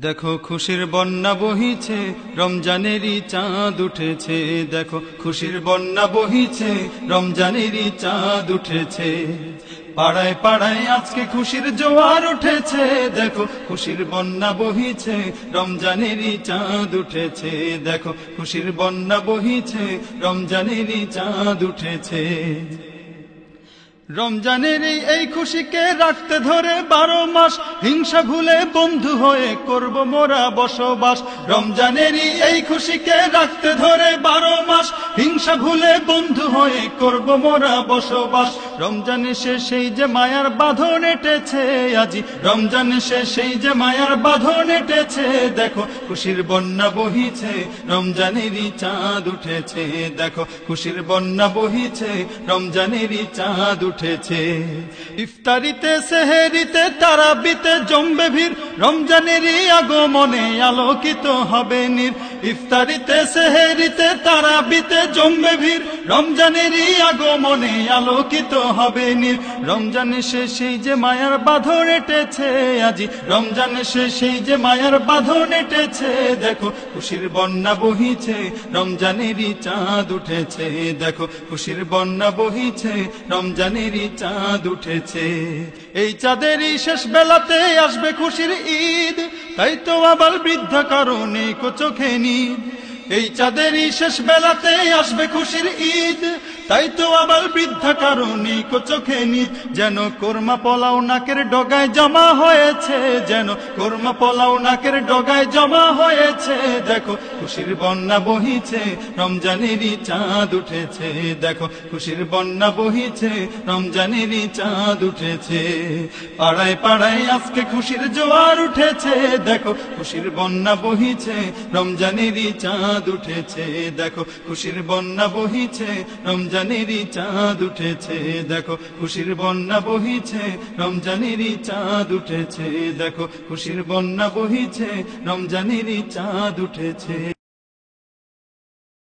দেখো খুশির বন্যা বহিছে, রমজানেরই চাঁদ উঠেছে। দেখো খুশির বন্যা বহিছে, রমজানেরই চাঁদ উঠেছে। পাড়ায় পাড়ায় আজকে খুশির জোয়ার উঠেছে। দেখো খুশির বন্যা বহিছে, রমজানেরই চাঁদ উঠেছে। দেখো খুশির বন্যা বহিছে, রমজানেরই চাঁদ উঠেছে। রমজানের এই খুশিকে রাখতে ধরে 12 মাস, হিংসা ভুলে বন্ধু হয়ে করব মোরা বসবাস। রমজানের এই খুশিকে রাখতে ধরে 12 মাস, হিংসা ভুলে বন্ধু হয়ে করব মোরা বসবাস। রমজান এসে সেই যে মায়ার বাঁধন এঁটেছে আজি, রমজান এসে সেই যে মায়ার বাঁধন এঁটেছে। দেখো খুশির বন্যা বহিছে, রমজানেরই চাঁদ উঠেছে। দেখো খুশির বন্যা বহিছে, রমজানেরই চাঁদ উঠেছে। ইফতারিতে সেহেরিতে তারাবিতে জমবে ভিড়, রমজানেরই আগমনে আলোকিত হবে নীর। ইফতারিতে সেহেরিতে তারাবিতে জমবে ভিড়, রমজানেরই আগমনে আলোকিত হবে নীর। রমজান এসে সেই যে মায়ার বাঁধন এঁটেছে আজি, রমজান এসে সেই যে মায়ার বাঁধন এঁটেছে। দেখো খুশির বন্যা বহিছে, রমজানেরই চাঁদ উঠেছে। দেখো খুশির বন্যা বহিছে, রমজানেরই চাঁদ উঠেছে। এই চাঁদেরই শেষ বেলাতে আসবে খুশির ঈদ, তাই তো আবার বৃদ্ধা কারণে চোখে নিদ। এই চাঁদেরই শেষ বেলাতে আসবে খুশির ঈদ, তাই তো আবার বৃদ্ধা কারণে চোখে নিদ। যেন কোরমা পোলাও নাকের ডগায় জমা হয়েছে, যেন কোরমা পোলাও নাকের ডগায় জমা হয়েছে। দেখো খুশির বন্যা বহিছে, রমজানেরই চাঁদ উঠেছে। দেখো খুশির বন্যা বহিছে, রমজানেরই চাঁদ উঠেছে। পাড়ায় পাড়ায় আজকে খুশির জোয়ার উঠেছে। দেখো খুশির বন্যা বহিছে, রমজানেরই চাঁদ উঠেছে। দেখো খুশির বন্যা বহিছে, রমজানেরই চাঁদ উঠেছে। দেখো খুশির বন্যা বহিছে, রমজানেরই চাঁদ উঠেছে। দেখো খুশির বন্যা বহিছে, রমজানেরই চাঁদ উঠেছে।